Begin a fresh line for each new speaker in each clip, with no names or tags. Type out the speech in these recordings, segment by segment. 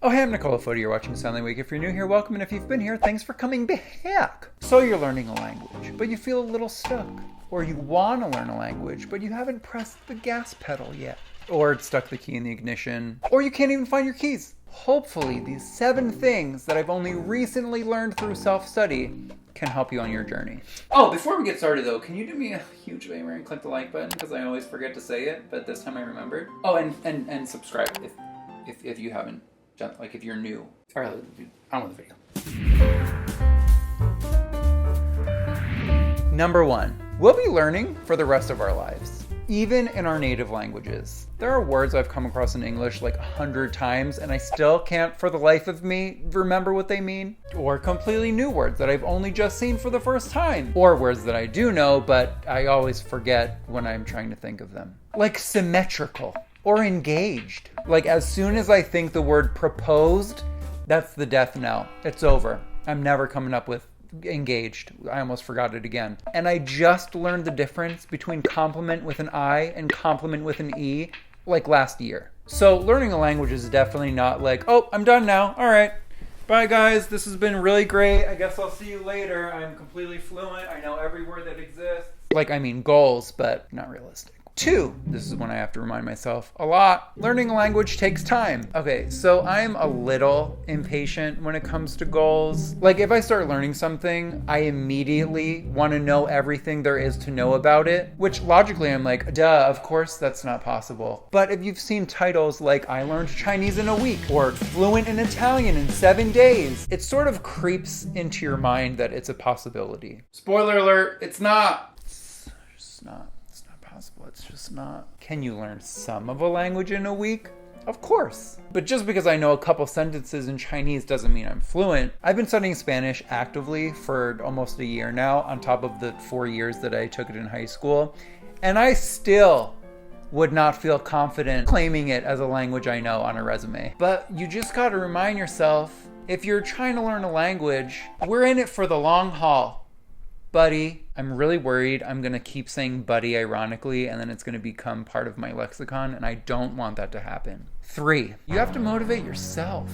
Oh, hey, I'm Nicole Foote. You're watching Soundly Awake. If you're new here, welcome, and if you've been here, thanks for coming back. So you're learning a language, but you feel a little stuck. Or you want to learn a language, but you haven't pressed the gas pedal yet. Or stuck the key in the ignition. Or you can't even find your keys. Hopefully, these 7 things that I've only recently learned through self-study can help you on your journey. Oh, before we get started though, can you do me a huge favor and click the like button? Because I always forget to say it, but this time I remembered. Oh, and subscribe if you haven't. Like if you're new. All right, on with the video. Number 1, we'll be learning for the rest of our lives, even in our native languages. There are words I've come across in English like 100 times and I still can't for the life of me remember what they mean. Or completely new words that I've only just seen for the first time. Or words that I do know, but I always forget when I'm trying to think of them. Like symmetrical. Or engaged. Like as soon as I think the word proposed, that's the death knell. It's over. I'm never coming up with engaged. I almost forgot it again. And I just learned the difference between compliment with an I and compliment with an E like last year. So learning a language is definitely not like, oh, I'm done now. All right. Bye guys. This has been really great. I guess I'll see you later. I'm completely fluent. I know every word that exists. Like, I mean goals, but not realistic. 2, this is when I have to remind myself a lot, learning a language takes time. Okay, so I'm a little impatient when it comes to goals. Like if I start learning something, I immediately want to know everything there is to know about it, which logically I'm like, duh, of course that's not possible. But if you've seen titles like I learned Chinese in a week or fluent in Italian in 7 days, it sort of creeps into your mind that it's a possibility. Spoiler alert, it's not. It's just not. It's just not. Can you learn some of a language in a week? Of course. But just because I know a couple sentences in Chinese doesn't mean I'm fluent. I've been studying Spanish actively for almost a year now, on top of the 4 years that I took it in high school. And I still would not feel confident claiming it as a language I know on a resume. But you just gotta remind yourself, if you're trying to learn a language, we're in it for the long haul. Buddy. I'm really worried I'm going to keep saying buddy ironically and then it's going to become part of my lexicon and I don't want that to happen. 3, you have to motivate yourself.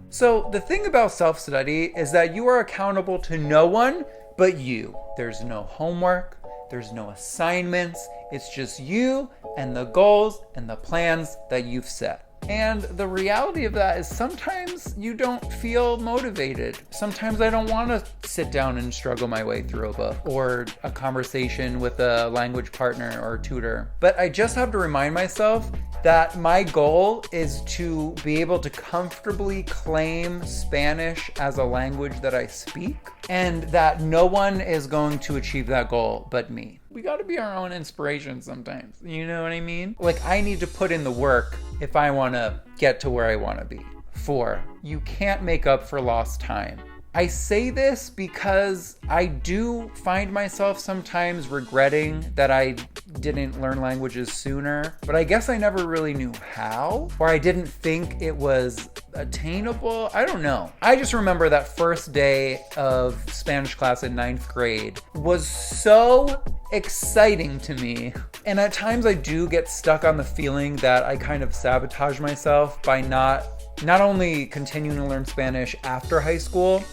So the thing about self-study is that you are accountable to no one but you. There's no homework, there's no assignments, it's just you and the goals and the plans that you've set. And the reality of that is sometimes you don't feel motivated. Sometimes I don't want to sit down and struggle my way through a book or a conversation with a language partner or tutor. But I just have to remind myself that my goal is to be able to comfortably claim Spanish as a language that I speak, and that no one is going to achieve that goal but me. We got to be our own inspiration sometimes. You know what I mean? Like I need to put in the work if I want to get to where I want to be. 4, you can't make up for lost time. I say this because I do find myself sometimes regretting that I didn't learn languages sooner, but I guess I never really knew how, or I didn't think it was attainable. I don't know. I just remember that first day of Spanish class in 9th grade was so exciting to me. And at times I do get stuck on the feeling that I kind of sabotage myself by not only continuing to learn Spanish after high school,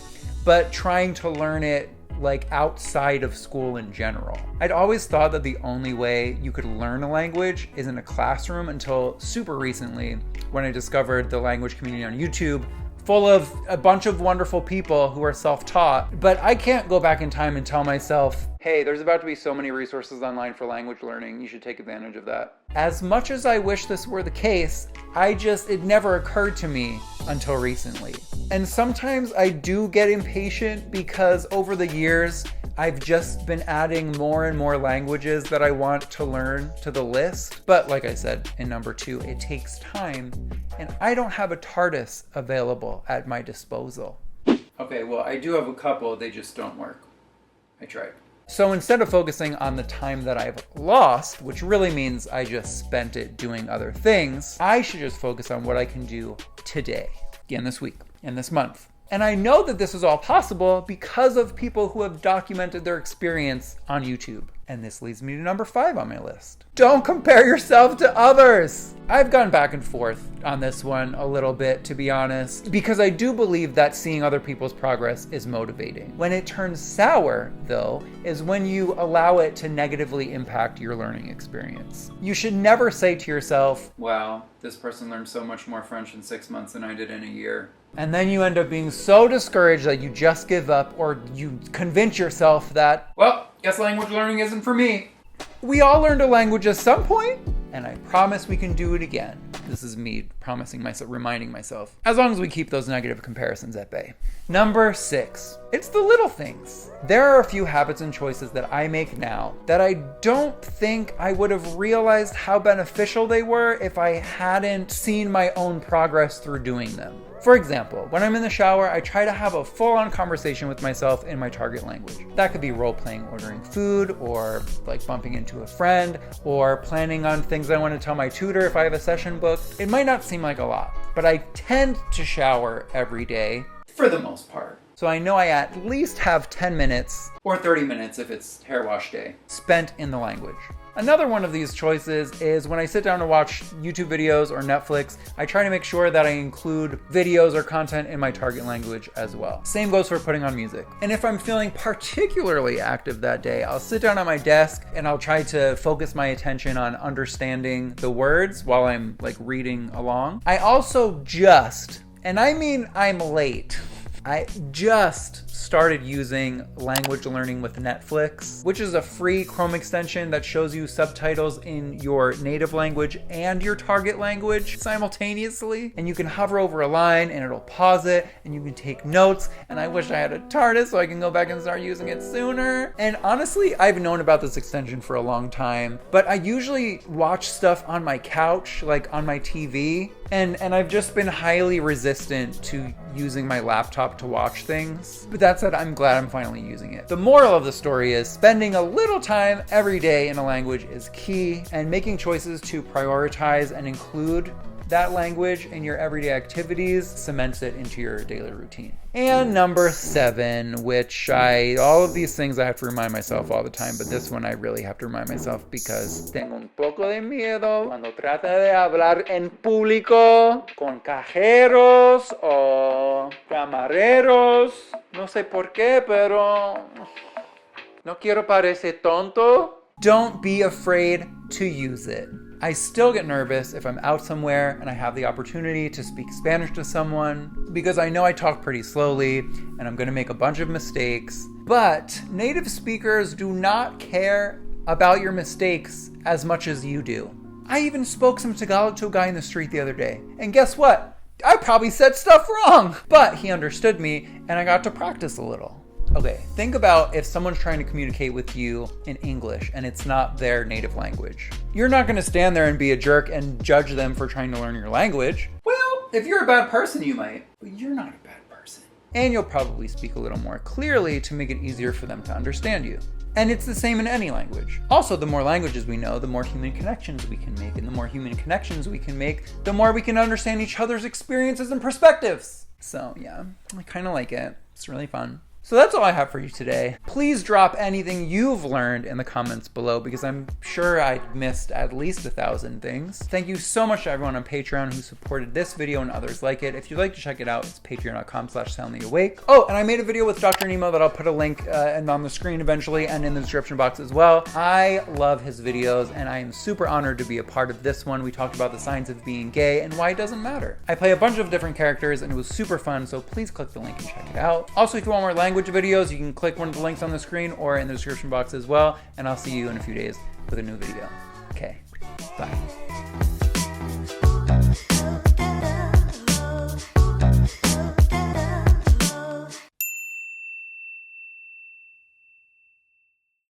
but trying to learn it like outside of school in general. I'd always thought that the only way you could learn a language is in a classroom until super recently when I discovered the language community on YouTube, full of a bunch of wonderful people who are self-taught. But I can't go back in time and tell myself, hey, there's about to be so many resources online for language learning, you should take advantage of that. As much as I wish this were the case, it never occurred to me until recently. And sometimes I do get impatient because over the years, I've just been adding more and more languages that I want to learn to the list. But like I said in number 2, it takes time and I don't have a TARDIS available at my disposal. Okay, well, I do have a couple, they just don't work. I tried. So instead of focusing on the time that I've lost, which really means I just spent it doing other things, I should just focus on what I can do today, again this week, and this month. And I know that this is all possible because of people who have documented their experience on YouTube. And this leads me to number 5 on my list. Don't compare yourself to others. I've gone back and forth on this one a little bit, to be honest, because I do believe that seeing other people's progress is motivating. When it turns sour, though, is when you allow it to negatively impact your learning experience. You should never say to yourself, wow, this person learned so much more French in 6 months than I did in a year. And then you end up being so discouraged that you just give up, or you convince yourself that, well, guess language learning isn't for me. We all learned a language at some point, and I promise we can do it again. This is me promising myself, reminding myself, as long as we keep those negative comparisons at bay. Number 6, it's the little things. There are a few habits and choices that I make now that I don't think I would have realized how beneficial they were if I hadn't seen my own progress through doing them. For example, when I'm in the shower, I try to have a full-on conversation with myself in my target language. That could be role-playing ordering food, or like bumping into a friend, or planning on things I want to tell my tutor if I have a session booked. It might not seem like a lot, but I tend to shower every day for the most part. So I know I at least have 10 minutes, or 30 minutes if it's hair wash day, spent in the language. Another one of these choices is when I sit down to watch YouTube videos or Netflix, I try to make sure that I include videos or content in my target language as well. Same goes for putting on music. And if I'm feeling particularly active that day, I'll sit down at my desk and I'll try to focus my attention on understanding the words while I'm like reading along. I also and I mean I'm late, I just started using language learning with Netflix, which is a free Chrome extension that shows you subtitles in your native language and your target language simultaneously. And you can hover over a line and it'll pause it and you can take notes. And I wish I had a TARDIS so I can go back and start using it sooner. And honestly, I've known about this extension for a long time, but I usually watch stuff on my couch, like on my TV. And I've just been highly resistant to using my laptop to watch things. But that said, I'm glad I'm finally using it. The moral of the story is spending a little time every day in a language is key, and making choices to prioritize and include that language in your everyday activities cements it into your daily routine. And number 7, which all of these things I have to remind myself all the time, but this one I really have to remind myself because tengo un poco de miedo cuando trata de hablar en público con cajeros o camareros. No sé por qué, pero no quiero parecer tonto. Don't be afraid to use it. I still get nervous if I'm out somewhere and I have the opportunity to speak Spanish to someone because I know I talk pretty slowly and I'm going to make a bunch of mistakes. But native speakers do not care about your mistakes as much as you do. I even spoke some Tagalog to a guy in the street the other day. And guess what? I probably said stuff wrong, but he understood me and I got to practice a little. Okay, think about if someone's trying to communicate with you in English and it's not their native language. You're not going to stand there and be a jerk and judge them for trying to learn your language. Well, if you're a bad person, you might, but you're not a bad person. And you'll probably speak a little more clearly to make it easier for them to understand you. And it's the same in any language. Also, the more languages we know, the more human connections we can make. And the more human connections we can make, the more we can understand each other's experiences and perspectives. So yeah, I kind of like it. It's really fun. So that's all I have for you today. Please drop anything you've learned in the comments below because I'm sure I missed at least 1,000 things. Thank you so much to everyone on Patreon who supported this video and others like it. If you'd like to check it out, it's patreon.com/soundlyawake. Oh, and I made a video with Dr. Nemo that I'll put a link and on the screen eventually and in the description box as well. I love his videos and I am super honored to be a part of this one. We talked about the signs of being gay and why it doesn't matter. I play a bunch of different characters and it was super fun, so please click the link and check it out. Also, if you want more language videos, you can click one of the links on the screen or in the description box as well, and I'll see you in a few days with a new video. Okay, bye.